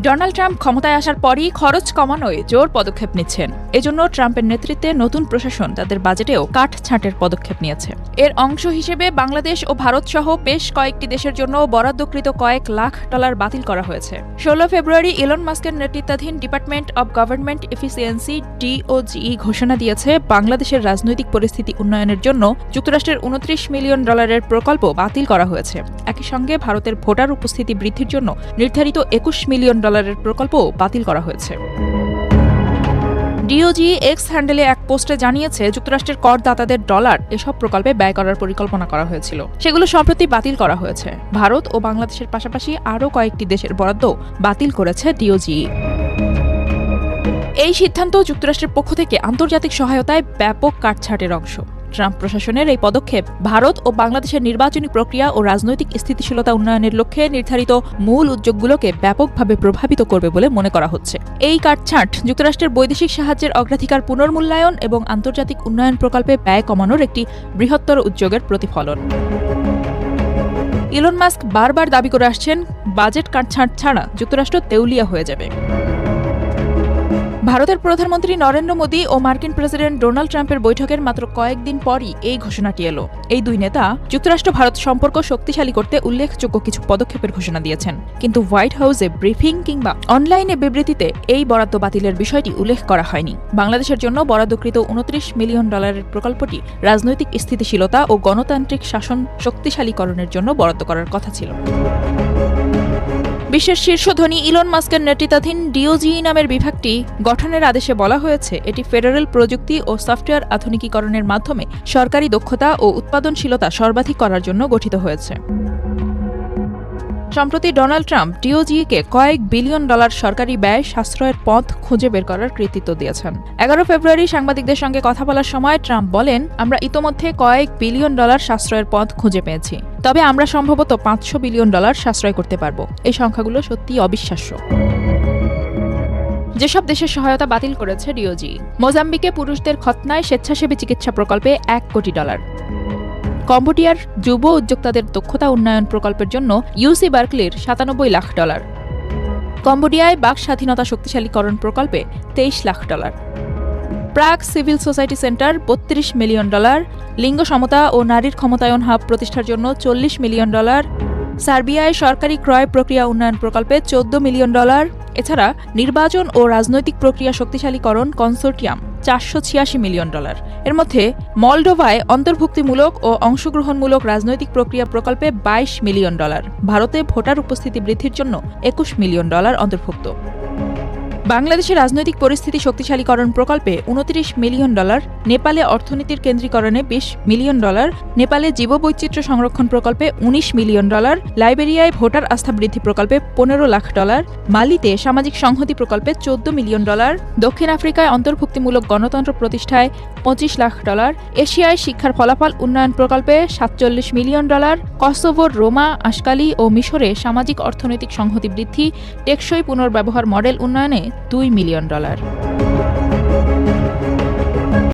Donald Trump ক্ষমতায় আসার পরই খরচ কমানোয় জোর পদক্ষেপ নিচ্ছেন। এজন্য ট্রাম্পের নেতৃত্বে নতুন প্রশাসন তাদের বাজেটেও কাটছাঁটের পদক্ষেপ নিয়েছে। এর অংশ হিসেবে বাংলাদেশ ও ভারত সহ বেশ কয়েকটি দেশের জন্য বরাদ্দকৃত কয়েক লাখ ডলার বাতিল করা হয়েছে। ১৬ ফেব্রুয়ারি ইলন মাস্কের নেতৃত্বাধীন department of government efficiency DOG ঘোষণা দিয়েছে বাংলাদেশের রাজনৈতিক পরিস্থিতি উন্নয়নের জন্য যুক্তরাষ্ট্রের ২৯ মিলিয়ন ডলারের প্রকল্প বাতিল করা হয়েছে। একই সঙ্গে ভারতের ভোটার উপস্থিতি বৃদ্ধির জন্য নির্ধারিত ২১ মিলিয়ন ডলারের প্রকল্প বাতিল করা হয়েছে। ডিওজি এক্স হ্যান্ডেলে এক পোস্টে জানিয়েছে, যুক্তরাষ্ট্রের করদাতাদের ডলার এসব প্রকল্পে ব্যয় করার পরিকল্পনা করা হয়েছিল, সেগুলো সম্প্রতি বাতিল করা হয়েছে। ভারত ও বাংলাদেশের পাশাপাশি আরও কয়েকটি দেশের বরাদ্দ বাতিল করেছে ডিওজি। এই সিদ্ধান্ত যুক্তরাষ্ট্রের পক্ষ থেকে আন্তর্জাতিক সহায়তায় ব্যাপক কাটছাঁটের অংশ। ট্রাম্প প্রশাসনের এই পদক্ষেপ ভারত ও বাংলাদেশের নির্বাচনী প্রক্রিয়া ও রাজনৈতিক স্থিতিশীলতা উন্নয়নের লক্ষ্যে নির্ধারিত মূল উদ্যোগগুলোকে ব্যাপকভাবে প্রভাবিত করবে বলে মনে করা হচ্ছে। এই কাটছাঁট যুক্তরাষ্ট্রের বৈদেশিক সাহায্যের অগ্রাধিকার পুনর্মূল্যায়ন এবং আন্তর্জাতিক উন্নয়ন প্রকল্পে ব্যয় কমানোর একটি বৃহত্তর উদ্যোগের প্রতিফলন। ইলন মাস্ক বারবার দাবি করে আসছেন, বাজেট কাটছাঁট ছাড়া যুক্তরাষ্ট্র দেউলিয়া হয়ে যাবে। ভারতের প্রধানমন্ত্রী নরেন্দ্র মোদী ও মার্কিন প্রেসিডেন্ট ডোনাল্ড ট্রাম্পের বৈঠকের মাত্র কয়েকদিন পরই এই ঘোষণাটি এলো। এই দুই নেতা যুক্তরাষ্ট্র ভারত সম্পর্ক শক্তিশালী করতে উল্লেখযোগ্য কিছু পদক্ষেপের ঘোষণা দিয়েছেন, কিন্তু হোয়াইট হাউসে ব্রিফিং কিংবা অনলাইনে বিবৃতিতে এই বরাদ্দ বাতিলের বিষয়টি উল্লেখ করা হয়নি। বাংলাদেশের জন্য বরাদ্দকৃত ২৯ মিলিয়ন ডলারের প্রকল্পটি রাজনৈতিক স্থিতিশীলতা ও গণতান্ত্রিক শাসন শক্তিশালীকরণের জন্য বরাদ্দ করার কথা ছিল। বিশ্বের শীর্ষ ধনী ইলন মাস্কের নেতৃত্বাধীন ডিওজি নামের বিভাগটি গঠনের আদেশে বলা হয়েছে, এটি ফেডারেল প্রযুক্তি ও সফটওয়্যার আধুনিকীকরণের মাধ্যমে সরকারি দক্ষতা ও উৎপাদনশীলতা সর্বাধিক করার জন্য গঠিত হয়েছে। সম্প্রতি ডোনাল্ড ট্রাম্প ডিওজিকে কয়েক বিলিয়ন ডলার সরকারি ব্যয় সাশ্রয়ের পথ খুঁজে বের করার কৃতিত্ব দিয়েছেন। ১১ ফেব্রুয়ারি সাংবাদিকদের সঙ্গে কথা বলার সময় ট্রাম্প বলেন, আমরা ইতোমধ্যে কয়েক বিলিয়ন ডলার সাশ্রয়ের পথ খুঁজে পেয়েছি, তবে আমরা সম্ভবত ৫০০ বিলিয়ন ডলার সাশ্রয় করতে পারব। এই সংখ্যাগুলো সত্যিই অবিশ্বাস্য। যেসব দেশের সহায়তা বাতিল করেছে ডিওজি: মোজাম্বিকে পুরুষদের খৎনায় স্বেচ্ছাসেবী চিকিৎসা প্রকল্পে ১ কোটি ডলার, কম্বোডিয়ার যুব উদ্যোক্তাদের দক্ষতা উন্নয়ন প্রকল্পের জন্য ইউসি বার্কলির ৯৭ লাখ ডলার, কম্বোডিয়ায় বাক স্বাধীনতা শক্তিশালীকরণ প্রকল্পে ২৩ lakh dollar, Prague civil society center ৩২ million dollar, লিঙ্গ সমতা ও নারীর ক্ষমতায়ন হাব প্রতিষ্ঠার জন্য ৪০ মিলিয়ন ডলার, সার্বিয়ায় সরকারি ক্রয় প্রক্রিয়া উন্নয়ন প্রকল্পে ১৪ মিলিয়ন ডলার, এছাড়া নির্বাচন ও রাজনৈতিক প্রক্রিয়া শক্তিশালীকরণ কনসোর্টিয়াম ৪৮৬ মিলিয়ন ডলার। এর মধ্যে মলডোভায় অন্তর্ভুক্তিমূলক ও অংশগ্রহণমূলক রাজনৈতিক প্রক্রিয়া প্রকল্পে ২২ মিলিয়ন ডলার, ভারতে ভোটার উপস্থিতি বৃদ্ধির জন্য ২১ মিলিয়ন ডলার অন্তর্ভুক্ত। বাংলাদেশের রাজনৈতিক পরিস্থিতি শক্তিশালীকরণ প্রকল্পে ২৯ মিলিয়ন ডলার, নেপালে অর্থনীতির কেন্দ্রীকরণে ২০ মিলিয়ন ডলার, নেপালে জীববৈচিত্র্য সংরক্ষণ প্রকল্পে ১৯ মিলিয়ন ডলার, লাইবেরিয়ায় ভোটার আস্থা বৃদ্ধি প্রকল্পে ১৫ লাখ ডলার, মালিতে সামাজিক সংহতি প্রকল্পে ১৪ মিলিয়ন ডলার, দক্ষিণ আফ্রিকায় অন্তর্ভুক্তিমূলক গণতন্ত্র প্রতিষ্ঠায় ২৫ লাখ ডলার, এশিয়ায় শিক্ষার ফলাফল উন্নয়ন প্রকল্পে ৪৭ মিলিয়ন ডলার, কসোভোর রোমা, আশকালি ও মিশরে সামাজিক অর্থনৈতিক সংহতি বৃদ্ধি, টেকসই পুনর্ব্যবহার মডেল উন্নয়নে ২ মিলিয়ন ডলার।